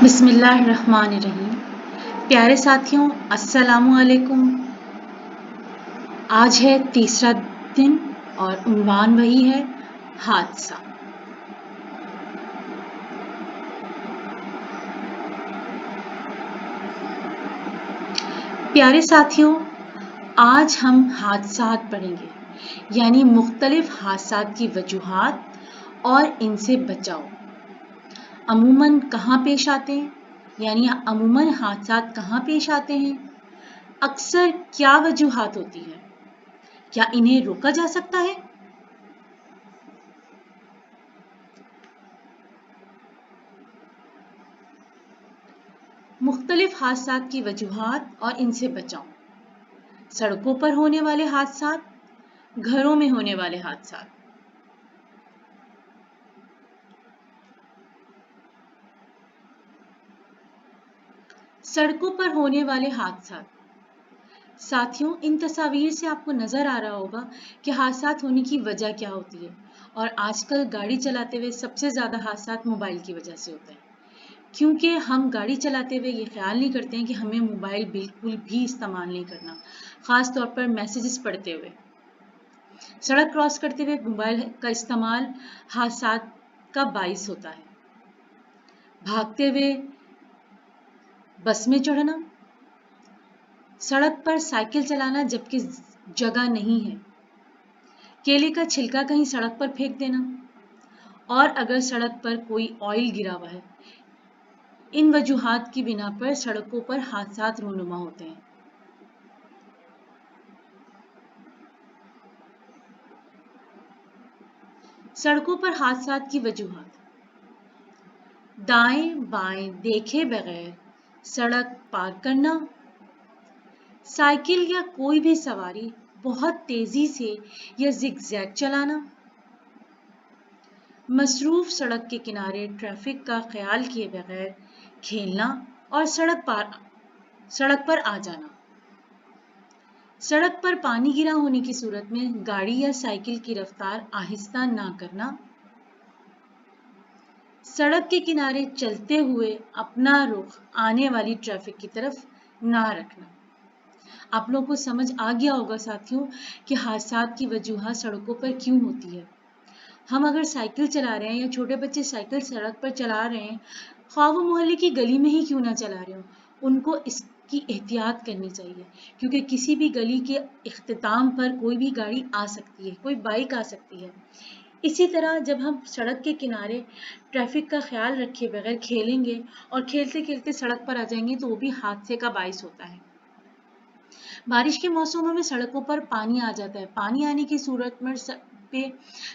بسم اللہ الرحمن الرحیم۔ پیارے ساتھیوں، السلام علیکم۔ آج ہے تیسرا دن اور عنوان وہی ہے حادثہ۔ پیارے ساتھیوں، آج ہم حادثات پڑھیں گے، یعنی مختلف حادثات کی وجوہات اور ان سے بچاؤ۔ عموماً کہاں پیش آتے ہیں، یعنی عموماً حادثات کہاں پیش آتے ہیں، اکثر کیا وجوہات ہوتی ہے، کیا انہیں روکا جا سکتا ہے؟ مختلف حادثات کی وجوہات اور ان سے بچاؤ۔ سڑکوں پر ہونے والے حادثات، گھروں میں ہونے والے حادثات۔ سڑکوں پر ہونے والے حادثات۔ ساتھیوں، ان تصاویر سے آپ کو نظر آ رہا ہوگا کہ حادثات ہونے کی وجہ کیا ہوتی ہے، اور آج کل گاڑی چلاتے ہوئے سب سے زیادہ حادثات موبائل کی وجہ سے ہوتے ہیں، کیونکہ ہم گاڑی چلاتے ہوئے یہ خیال نہیں کرتے ہیں کہ ہمیں موبائل بالکل بھی استعمال نہیں کرنا، خاص طور پر میسیجز پڑھتے ہوئے۔ سڑک کراس کرتے ہوئے موبائل کا استعمال حادثات کا باعث ہوتا ہے۔ بھاگتے ہوئے بس میں چڑھنا، سڑک پر سائیکل چلانا جبکہ جگہ نہیں ہے، کیلے کا چھلکا کہیں سڑک پر پھینک دینا، اور اگر سڑک پر کوئی آئل گرا ہوا ہے، ان وجوہات کی بنا پر سڑکوں پر حادثات رونما ہوتے ہیں۔ سڑکوں پر حادثات کی وجوہات: دائیں بائیں دیکھے بغیر سڑک پار کرنا، سائیکل یا کوئی بھی سواری بہت تیزی سے یا زگ زیگ چلانا، مصروف سڑک کے کنارے ٹریفک کا خیال کیے بغیر کھیلنا اور سڑک پر آ جانا، سڑک پر پانی گرا ہونے کی صورت میں گاڑی یا سائیکل کی رفتار آہستہ نہ کرنا، سڑک کے کنارے چلتے ہوئے اپنا رخ آنے والی ٹریفک کی طرف نہ رکھنا۔ آپ لوگوں کو سمجھ آ گیا ہوگا ساتھیوں کہ حادثات کی وجوہات سڑکوں پر کیوں ہوتی ہے۔ ہم اگر سائیکل چلا رہے ہیں یا چھوٹے بچے سائیکل سڑک پر چلا رہے ہیں، خواہ وہ محلے کی گلی میں ہی کیوں نہ چلا رہے ہوں، ان کو اس کی احتیاط کرنی چاہیے، کیونکہ کسی بھی گلی کے اختتام پر کوئی بھی گاڑی آ سکتی ہے، کوئی بائک آ سکتی ہے۔ اسی طرح جب ہم سڑک کے کنارے ٹریفک کا خیال رکھے بغیر کھیلیں گے اور کھیلتے کھیلتے سڑک پر آ جائیں گے تو وہ بھی حادثے کا باعث ہوتا ہے۔ بارش کے موسموں میں سڑکوں پر پانی آ جاتا ہے، پانی آنے کی صورت میں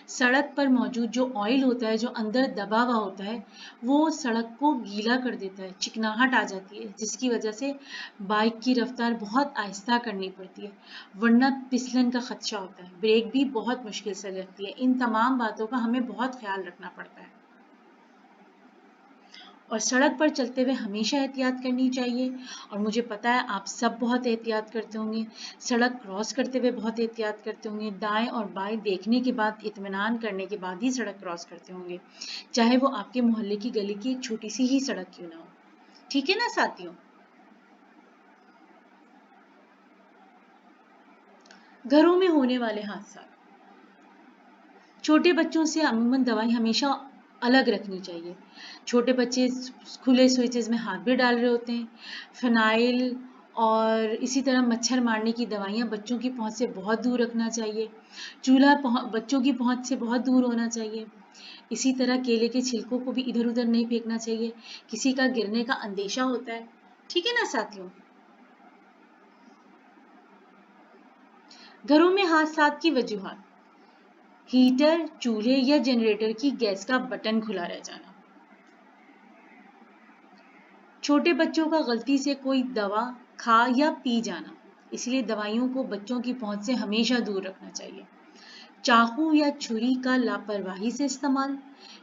سڑک پر موجود جو آئل ہوتا ہے، جو اندر دبا ہوا ہوتا ہے، وہ سڑک کو گیلا کر دیتا ہے، چکناہٹ آ جاتی ہے، جس کی وجہ سے بائک کی رفتار بہت آہستہ کرنی پڑتی ہے، ورنہ پھسلن کا خدشہ ہوتا ہے، بریک بھی بہت مشکل سے لگتی ہے۔ ان تمام باتوں کا ہمیں بہت خیال رکھنا پڑتا ہے، اور سڑک پر چلتے ہوئے ہمیشہ احتیاط کرنی چاہیے، اور مجھے پتا ہے آپ سب بہت احتیاط کرتے ہوں گے، سڑک کراس کرتے ہوئے بہت احتیاط کرتے ہوں گے، دائیں اور بائیں دیکھنے کے بعد اطمینان کرنے کے بعد ہی سڑک کراس کرتے ہوں گے، چاہے وہ آپ کے محلے کی گلی کی چھوٹی سی ہی سڑک کیوں نہ ہو۔ ٹھیک ہے نا ساتھیوں؟ گھروں میں ہونے والے حادثات۔ چھوٹے بچوں سے عموماً دوائی ہمیشہ الگ رکھنی چاہیے۔ چھوٹے بچے کھلے سوئچز میں ہاتھ بھی ڈال رہے ہوتے ہیں، فنائل اور اسی طرح مچھر مارنے کی دوائیاں بچوں کی پہنچ سے بہت دور رکھنا چاہیے، چولہا بچوں کی پہنچ سے بہت دور ہونا چاہیے۔ اسی طرح کیلے کے چھلکوں کو بھی ادھر ادھر نہیں پھینکنا چاہیے، کسی کا گرنے کا اندیشہ ہوتا ہے۔ ٹھیک ہے نا ساتھیوں؟ گھروں میں حادثات کی وجوہات: ہیٹر، چولہے یا جنریٹر کی گیس کا بٹن کھلا رہ جانا، چھوٹے بچوں کا غلطی سے کوئی دوا کھا یا پی جانا، اس لیے دوائیوں کو بچوں کی پہنچ سے ہمیشہ دور رکھنا چاہیے، چاقو یا چھری کا لاپرواہی سے استعمال،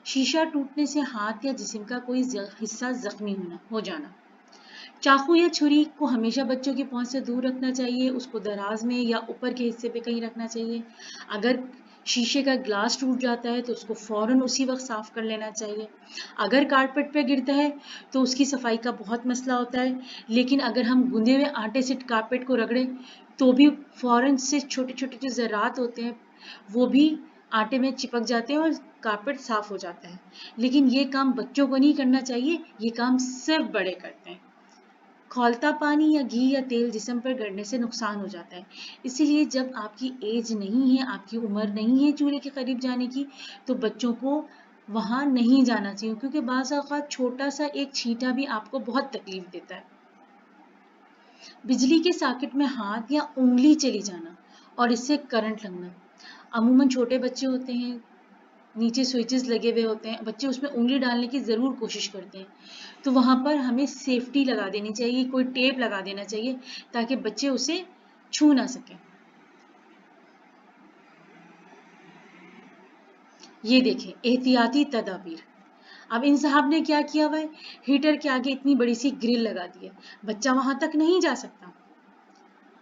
شیشہ ٹوٹنے سے ہاتھ یا جسم کا کوئی حصہ زخمی ہو جانا۔ چاقو یا چھری کو ہمیشہ بچوں کی پہنچ سے دور رکھنا چاہیے، اس کو دراز میں یا اوپر کے حصے پہ کہیں رکھنا چاہیے۔ اگر شیشے کا گلاس ٹوٹ جاتا ہے تو اس کو فوراً اسی وقت صاف کر لینا چاہیے. اگر کارپیٹ پہ گرتا ہے تو اس کی صفائی کا بہت مسئلہ ہوتا ہے، لیکن اگر ہم گوندے ہوئے آٹے سے کارپیٹ کو رگڑیں تو بھی فوراً سے چھوٹے چھوٹے جو ذرات ہوتے ہیں وہ بھی آٹے میں چپک جاتے ہیں اور کارپیٹ صاف ہو جاتا ہے. لیکن یہ کام بچوں کو نہیں کرنا چاہیے، یہ کام صرف بڑے کرتے ہیں. کھولتا پانی یا گھی یا تیل جسم پر گرنے سے نقصان ہو جاتا ہے. اسی لیے جب آپ کی ایج نہیں ہے، آپ کی عمر نہیں ہے چولہے کے قریب جانے کی، تو بچوں کو وہاں نہیں جانا چاہیے، کیونکہ بعض اوقات چھوٹا سا ایک چھینٹا بھی آپ کو بہت تکلیف دیتا ہے. بجلی کے ساکٹ میں ہاتھ یا انگلی چلی جانا اور اس سے کرنٹ لگنا. عموماً چھوٹے بچے ہوتے ہیں، نیچے سوئچز لگے ہوئے ہوتے ہیں، بچے اس میں انگلی ڈالنے کی ضرور کوشش کرتے ہیں، تو وہاں پر ہمیں سیفٹی لگا دینی چاہیے، کوئی ٹیپ لگا دینا چاہیے تاکہ بچے اسے چھو نہ سکیں. یہ دیکھیں احتیاطی تدابیر. اب ان صاحب نے کیا کیا ہوا ہے، ہیٹر کے آگے اتنی بڑی سی گرل لگا دی ہے، بچہ وہاں تک نہیں جا سکتا.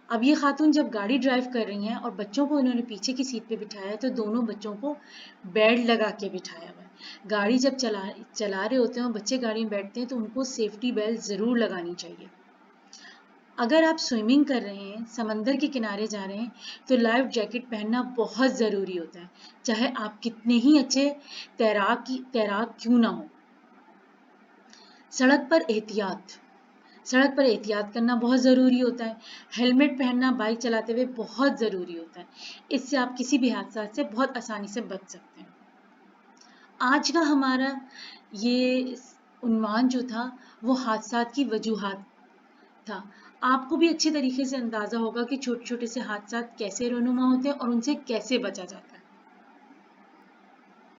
اب یہ خاتون جب گاڑی ڈرائیو کر رہی ہیں اور بچوں کو انہوں نے پیچھے کی سیٹ پہ بٹھایا ہے تو دونوں بچوں کو بیلٹ لگا کے بٹھایا ہوا ہے. گاڑی جب چلا رہے ہوتے ہیں اور بچے گاڑی میں بیٹھتے ہیں تو ان کو سیفٹی بیلٹ ضرور لگانی چاہیے. اگر آپ سوئمنگ کر رہے ہیں، سمندر کے کنارے جا رہے ہیں تو لائف جیکٹ پہننا بہت ضروری ہوتا ہے، چاہے آپ کتنے ہی اچھے تیراک کیوں نہ ہو. سڑک پر احتیاط کرنا بہت ضروری ہوتا ہے. ہیلمٹ پہننا بائک چلاتے ہوئے بہت ضروری ہوتا ہے، اس سے آپ کسی بھی حادثات سے بہت آسانی سے بچ سکتے ہیں. آج کا ہمارا یہ عنوان جو تھا وہ حادثات کی وجوہات تھا. آپ کو بھی اچھے طریقے سے اندازہ ہوگا کہ چھوٹے چھوٹے سے حادثات کیسے رونما ہوتے ہیں اور ان سے کیسے بچا جاتا ہے.